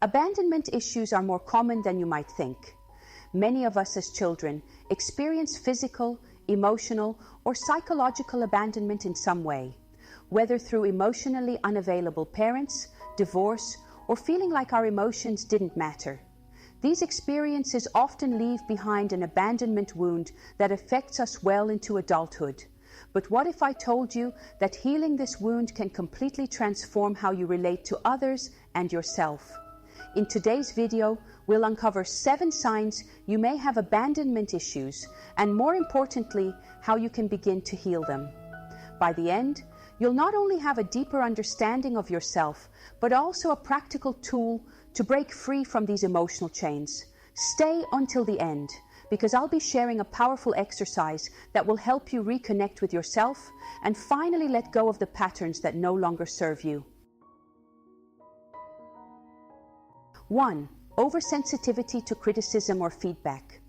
Abandonment issues are more common than you might think. Many of us as children experience physical, emotional, or psychological abandonment in some way, whether through emotionally unavailable parents, divorce, or feeling like our emotions didn't matter. These experiences often leave behind an abandonment wound that affects us well into adulthood. But what if I told you that healing this wound can completely transform how you relate to others and yourself? In today's video, we'll uncover 7 signs you may have abandonment issues, and more importantly, how you can begin to heal them. By the end, you'll not only have a deeper understanding of yourself, but also a practical tool to break free from these emotional chains. Stay until the end, because I'll be sharing a powerful exercise that will help you reconnect with yourself and finally let go of the patterns that no longer serve you. 1. Oversensitivity to criticism or feedback.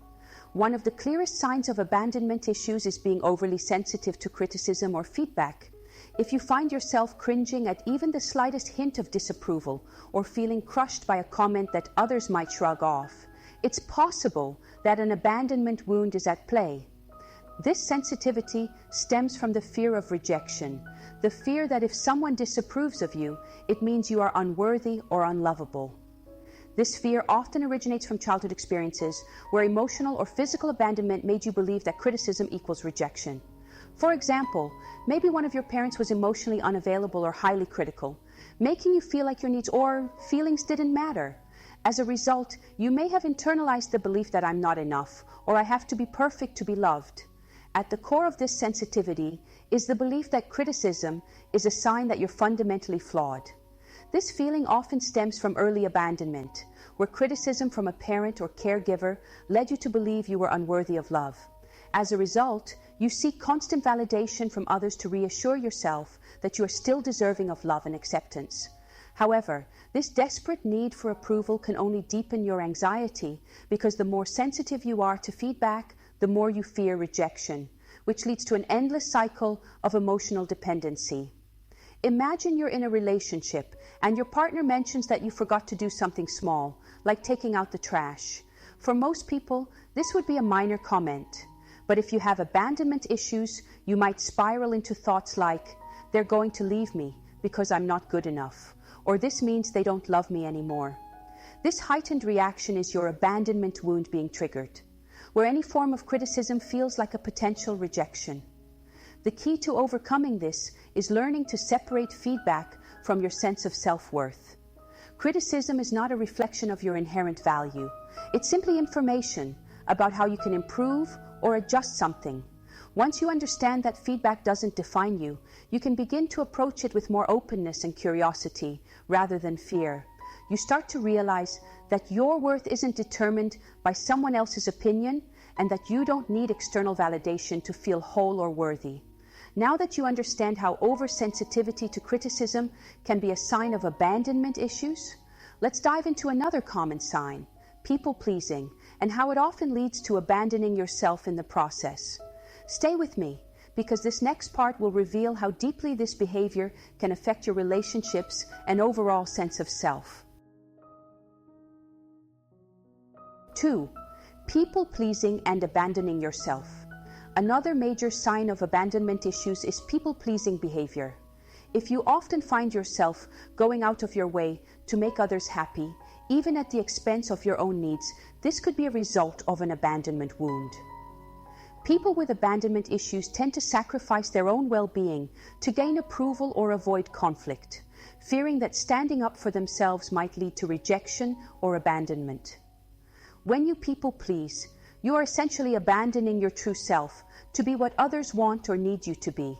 One of the clearest signs of abandonment issues is being overly sensitive to criticism or feedback. If you find yourself cringing at even the slightest hint of disapproval or feeling crushed by a comment that others might shrug off, it's possible that an abandonment wound is at play. This sensitivity stems from the fear of rejection, the fear that if someone disapproves of you, it means you are unworthy or unlovable. This fear often originates from childhood experiences where emotional or physical abandonment made you believe that criticism equals rejection. For example, maybe one of your parents was emotionally unavailable or highly critical, making you feel like your needs or feelings didn't matter. As a result, you may have internalized the belief that I'm not enough, or I have to be perfect to be loved. At the core of this sensitivity is the belief that criticism is a sign that you're fundamentally flawed. This feeling often stems from early abandonment, where criticism from a parent or caregiver led you to believe you were unworthy of love. As a result, you seek constant validation from others to reassure yourself that you are still deserving of love and acceptance. However, this desperate need for approval can only deepen your anxiety, because the more sensitive you are to feedback, the more you fear rejection, which leads to an endless cycle of emotional dependency. Imagine you're in a relationship and your partner mentions that you forgot to do something small, like taking out the trash. For most people, this would be a minor comment. But if you have abandonment issues, you might spiral into thoughts like, they're going to leave me because I'm not good enough, or this means they don't love me anymore. This heightened reaction is your abandonment wound being triggered, where any form of criticism feels like a potential rejection. The key to overcoming this is learning to separate feedback from your sense of self-worth. Criticism is not a reflection of your inherent value. It's simply information about how you can improve or adjust something. Once you understand that feedback doesn't define you, you can begin to approach it with more openness and curiosity rather than fear. You start to realize that your worth isn't determined by someone else's opinion, and that you don't need external validation to feel whole or worthy. Now that you understand how oversensitivity to criticism can be a sign of abandonment issues, let's dive into another common sign, people-pleasing, and how it often leads to abandoning yourself in the process. Stay with me, because this next part will reveal how deeply this behavior can affect your relationships and overall sense of self. 2. People-pleasing and abandoning yourself. Another major sign of abandonment issues is people-pleasing behavior. If you often find yourself going out of your way to make others happy, even at the expense of your own needs, this could be a result of an abandonment wound. People with abandonment issues tend to sacrifice their own well-being to gain approval or avoid conflict, fearing that standing up for themselves might lead to rejection or abandonment. When you people-please, you are essentially abandoning your true self to be what others want or need you to be.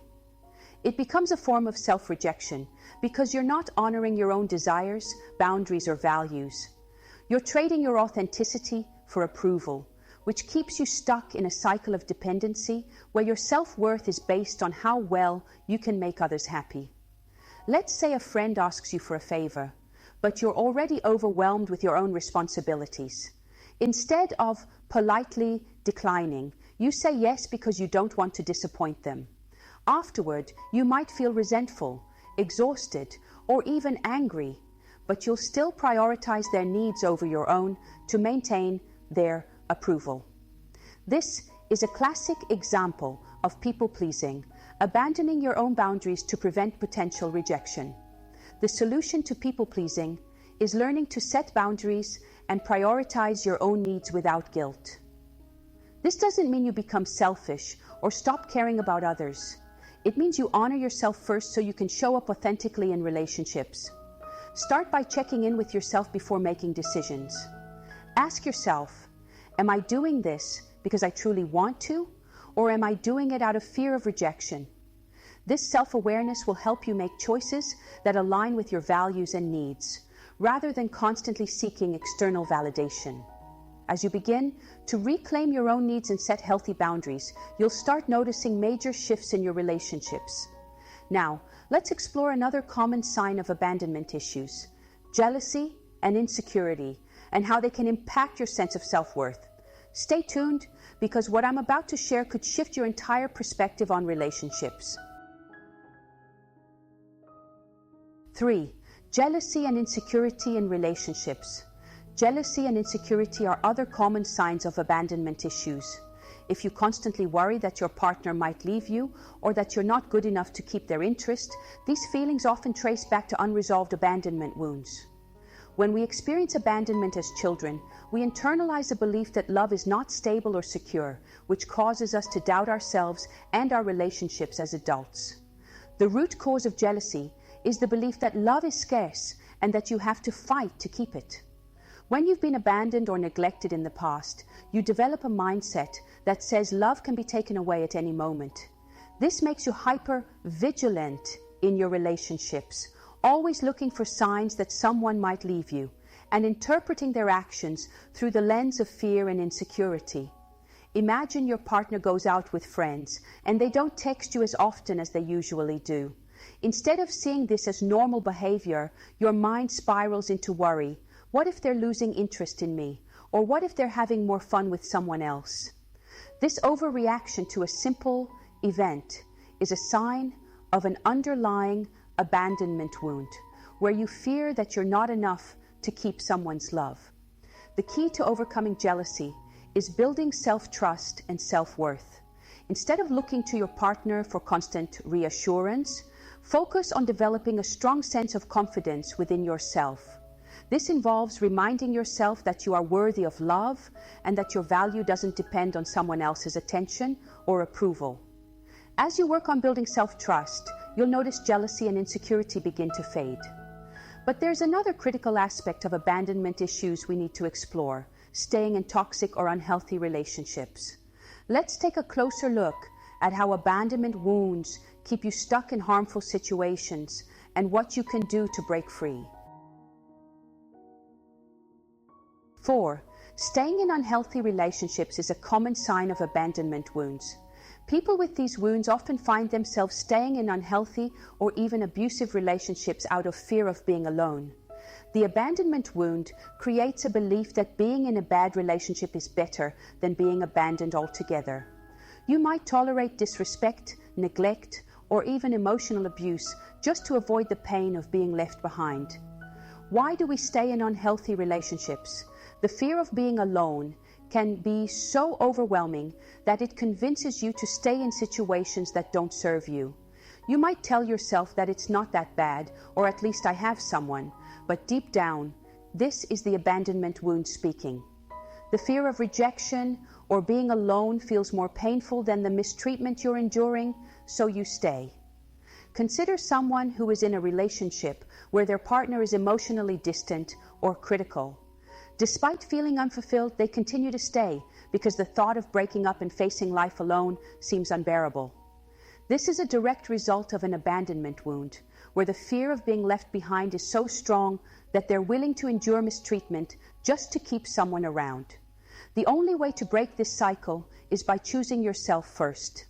It becomes a form of self-rejection because you're not honoring your own desires, boundaries, or values. You're trading your authenticity for approval, which keeps you stuck in a cycle of dependency where your self-worth is based on how well you can make others happy. Let's say a friend asks you for a favor, but you're already overwhelmed with your own responsibilities. Instead of politely declining, you say yes because you don't want to disappoint them. Afterward, you might feel resentful, exhausted, or even angry. but you'll still prioritize their needs over your own to maintain their approval. This is a classic example of people-pleasing, abandoning your own boundaries to prevent potential rejection. The solution to people-pleasing is learning to set boundaries and prioritize your own needs without guilt. This doesn't mean you become selfish or stop caring about others. It means you honor yourself first so you can show up authentically in relationships. Start by checking in with yourself before making decisions. Ask yourself, am I doing this because I truly want to, or am I doing it out of fear of rejection? This self-awareness will help you make choices that align with your values and needs, rather than constantly seeking external validation. As you begin to reclaim your own needs and set healthy boundaries, you'll start noticing major shifts in your relationships. Now, let's explore another common sign of abandonment issues: jealousy and insecurity, and how they can impact your sense of self-worth. Stay tuned, because what I'm about to share could shift your entire perspective on relationships. 3. Jealousy and insecurity in relationships. Jealousy and insecurity are other common signs of abandonment issues. If you constantly worry that your partner might leave you or that you're not good enough to keep their interest, these feelings often trace back to unresolved abandonment wounds. When we experience abandonment as children, we internalize a belief that love is not stable or secure, which causes us to doubt ourselves and our relationships as adults. The root cause of jealousy is the belief that love is scarce and that you have to fight to keep it. When you've been abandoned or neglected in the past, you develop a mindset that says love can be taken away at any moment. This makes you hyper-vigilant in your relationships, always looking for signs that someone might leave you, and interpreting their actions through the lens of fear and insecurity. Imagine your partner goes out with friends, and they don't text you as often as they usually do. Instead of seeing this as normal behavior, your mind spirals into worry. What if they're losing interest in me? Or what if they're having more fun with someone else? This overreaction to a simple event is a sign of an underlying abandonment wound, where you fear that you're not enough to keep someone's love. The key to overcoming jealousy is building self-trust and self-worth. Instead of looking to your partner for constant reassurance, focus on developing a strong sense of confidence within yourself. This involves reminding yourself that you are worthy of love and that your value doesn't depend on someone else's attention or approval. As you work on building self-trust, you'll notice jealousy and insecurity begin to fade. But there's another critical aspect of abandonment issues we need to explore: staying in toxic or unhealthy relationships. Let's take a closer look at how abandonment wounds keep you stuck in harmful situations and what you can do to break free. 4. Staying in unhealthy relationships is a common sign of abandonment wounds. People with these wounds often find themselves staying in unhealthy or even abusive relationships out of fear of being alone. The abandonment wound creates a belief that being in a bad relationship is better than being abandoned altogether. You might tolerate disrespect, neglect, or even emotional abuse just to avoid the pain of being left behind. Why do we stay in unhealthy relationships? The fear of being alone can be so overwhelming that it convinces you to stay in situations that don't serve you. You might tell yourself that it's not that bad, or at least I have someone, but deep down, this is the abandonment wound speaking. The fear of rejection or being alone feels more painful than the mistreatment you're enduring, so you stay. Consider someone who is in a relationship where their partner is emotionally distant or critical. Despite feeling unfulfilled, they continue to stay because the thought of breaking up and facing life alone seems unbearable. This is a direct result of an abandonment wound, where the fear of being left behind is so strong that they're willing to endure mistreatment just to keep someone around. The only way to break this cycle is by choosing yourself first.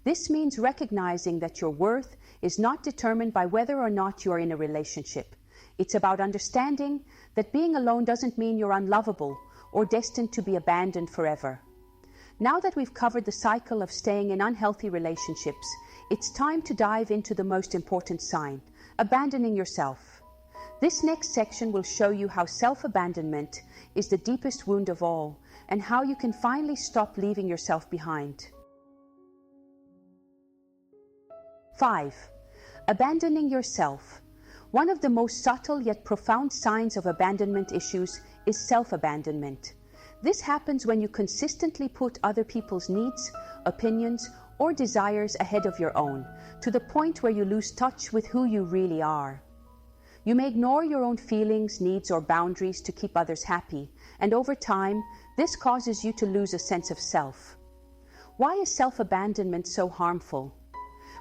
This means recognizing that your worth is not determined by whether or not you are in a relationship. It's about understanding that being alone doesn't mean you're unlovable or destined to be abandoned forever. Now that we've covered the cycle of staying in unhealthy relationships, it's time to dive into the most important sign: abandoning yourself. This next section will show you how self-abandonment is the deepest wound of all and how you can finally stop leaving yourself behind. 5. Abandoning yourself. One of the most subtle yet profound signs of abandonment issues is self-abandonment. This happens when you consistently put other people's needs, opinions, or desires ahead of your own, to the point where you lose touch with who you really are. You may ignore your own feelings, needs, or boundaries to keep others happy, and over time, this causes you to lose a sense of self. Why is self-abandonment so harmful?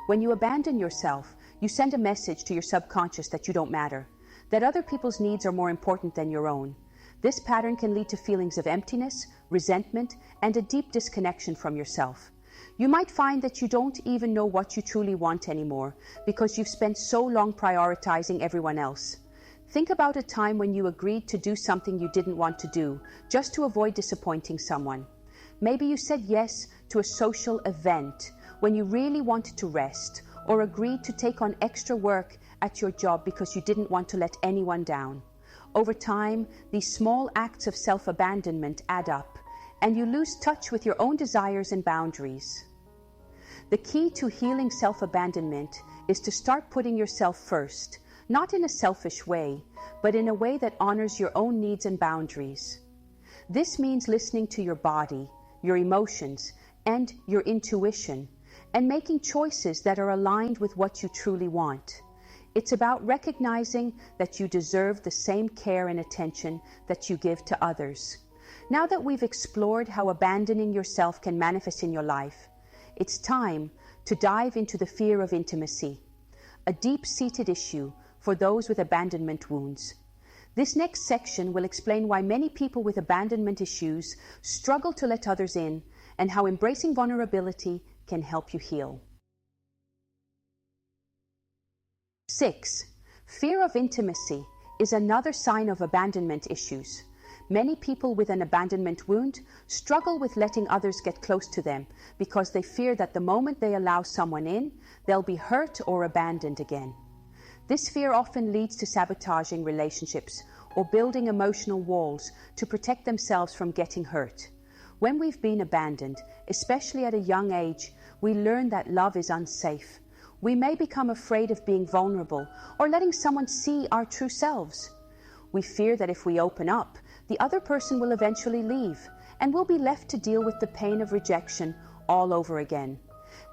When you abandon yourself, you send a message to your subconscious that you don't matter, that other people's needs are more important than your own. This pattern can lead to feelings of emptiness, resentment, and a deep disconnection from yourself. You might find that you don't even know what you truly want anymore because you've spent so long prioritizing everyone else. Think about a time when you agreed to do something you didn't want to do just to avoid disappointing someone. Maybe you said yes to a social event when you really wanted to rest, or agreed to take on extra work at your job because you didn't want to let anyone down. Over time, these small acts of self-abandonment add up, and you lose touch with your own desires and boundaries. The key to healing self-abandonment is to start putting yourself first, not in a selfish way, but in a way that honors your own needs and boundaries. This means listening to your body, your emotions, and your intuition, and making choices that are aligned with what you truly want. It's about recognizing that you deserve the same care and attention that you give to others. Now that we've explored how abandoning yourself can manifest in your life, it's time to dive into the fear of intimacy, a deep-seated issue for those with abandonment wounds. This next section will explain why many people with abandonment issues struggle to let others in, and how embracing vulnerability can help you heal. 6. Fear of intimacy is another sign of abandonment issues. Many people with an abandonment wound struggle with letting others get close to them because they fear that the moment they allow someone in, they'll be hurt or abandoned again. This fear often leads to sabotaging relationships or building emotional walls to protect themselves from getting hurt. When we've been abandoned, especially at a young age, we learn that love is unsafe. We may become afraid of being vulnerable or letting someone see our true selves. We fear that if we open up, the other person will eventually leave, and we'll be left to deal with the pain of rejection all over again.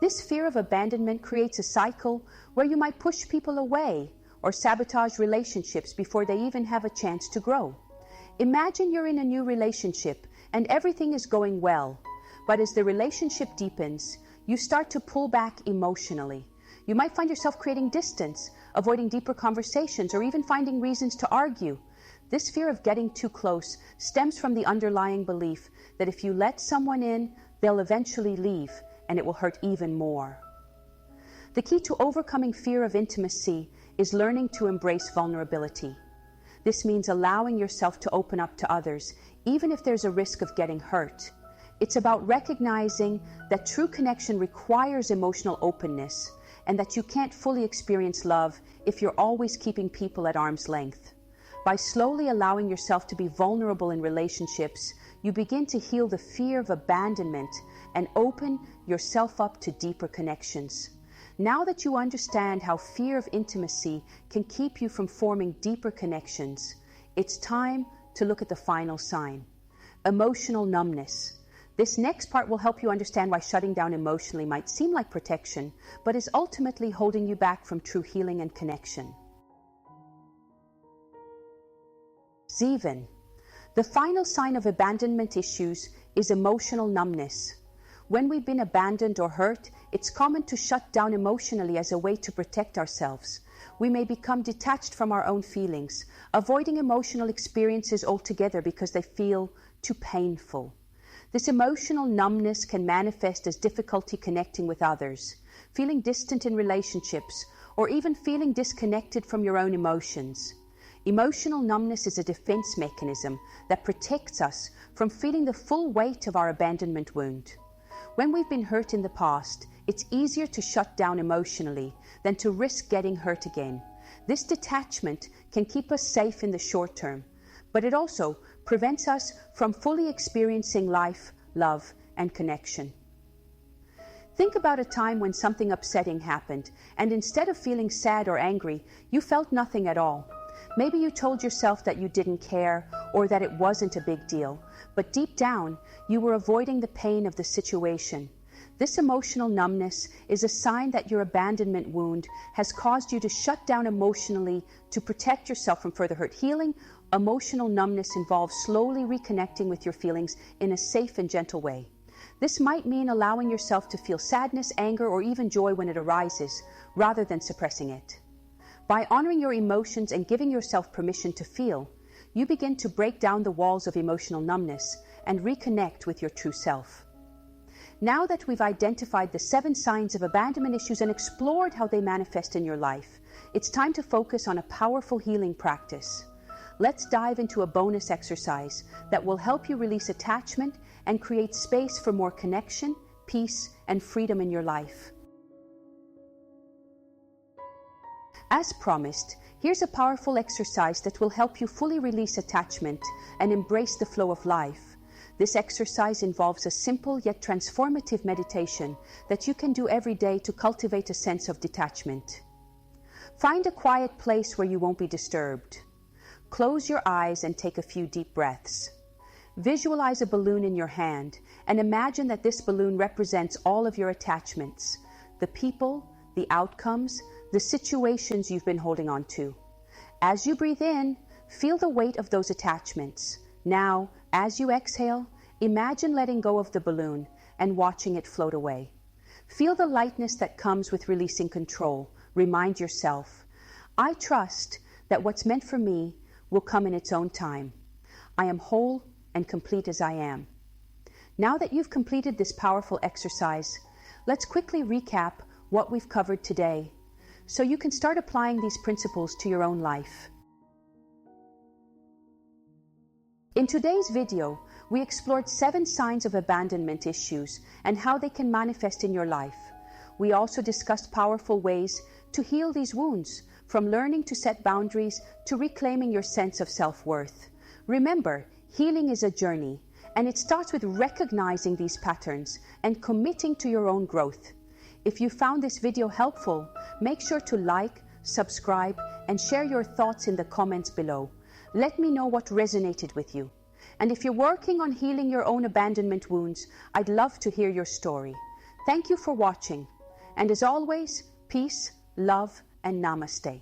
This fear of abandonment creates a cycle where you might push people away or sabotage relationships before they even have a chance to grow. Imagine you're in a new relationship and everything is going well, but as the relationship deepens, you start to pull back emotionally. You might find yourself creating distance, avoiding deeper conversations, or even finding reasons to argue. This fear of getting too close stems from the underlying belief that if you let someone in, they'll eventually leave, and it will hurt even more. The key to overcoming fear of intimacy is learning to embrace vulnerability. This means allowing yourself to open up to others, even if there's a risk of getting hurt. It's about recognizing that true connection requires emotional openness, and that you can't fully experience love if you're always keeping people at arm's length. By slowly allowing yourself to be vulnerable in relationships, you begin to heal the fear of abandonment and open yourself up to deeper connections. Now that you understand how fear of intimacy can keep you from forming deeper connections, it's time to look at the final sign: emotional numbness. This next part will help you understand why shutting down emotionally might seem like protection, but is ultimately holding you back from true healing and connection. 7. The final sign of abandonment issues is emotional numbness. When we've been abandoned or hurt, it's common to shut down emotionally as a way to protect ourselves. We may become detached from our own feelings, avoiding emotional experiences altogether because they feel too painful. This emotional numbness can manifest as difficulty connecting with others, feeling distant in relationships, or even feeling disconnected from your own emotions. Emotional numbness is a defense mechanism that protects us from feeling the full weight of our abandonment wound. When we've been hurt in the past, it's easier to shut down emotionally than to risk getting hurt again. This detachment can keep us safe in the short term, but it also prevents us from fully experiencing life, love, and connection. Think about a time when something upsetting happened, and instead of feeling sad or angry, you felt nothing at all. Maybe you told yourself that you didn't care or that it wasn't a big deal, but deep down, you were avoiding the pain of the situation. This emotional numbness is a sign that your abandonment wound has caused you to shut down emotionally to protect yourself from further hurt. Healing emotional numbness involves slowly reconnecting with your feelings in a safe and gentle way. This might mean allowing yourself to feel sadness, anger, or even joy when it arises, rather than suppressing it. By honoring your emotions and giving yourself permission to feel, you begin to break down the walls of emotional numbness and reconnect with your true self. Now that we've identified the 7 signs of abandonment issues and explored how they manifest in your life, it's time to focus on a powerful healing practice. Let's dive into a bonus exercise that will help you release attachment and create space for more connection, peace, and freedom in your life. As promised, here's a powerful exercise that will help you fully release attachment and embrace the flow of life. This exercise involves a simple yet transformative meditation that you can do every day to cultivate a sense of detachment. Find a quiet place where you won't be disturbed. Close your eyes and take a few deep breaths. Visualize a balloon in your hand and imagine that this balloon represents all of your attachments, the people, the outcomes, the situations you've been holding on to. As you breathe in, feel the weight of those attachments. Now, as you exhale, imagine letting go of the balloon and watching it float away. Feel the lightness that comes with releasing control. Remind yourself, I trust that what's meant for me will come in its own time. I am whole and complete as I am. Now that you've completed this powerful exercise, let's quickly recap what we've covered today, so you can start applying these principles to your own life. In today's video, we explored 7 signs of abandonment issues and how they can manifest in your life. We also discussed powerful ways to heal these wounds, from learning to set boundaries to reclaiming your sense of self-worth. Remember, healing is a journey, and it starts with recognizing these patterns and committing to your own growth. If you found this video helpful, make sure to like, subscribe, and share your thoughts in the comments below. Let me know what resonated with you. And if you're working on healing your own abandonment wounds, I'd love to hear your story. Thank you for watching. And as always, peace, love, and namaste.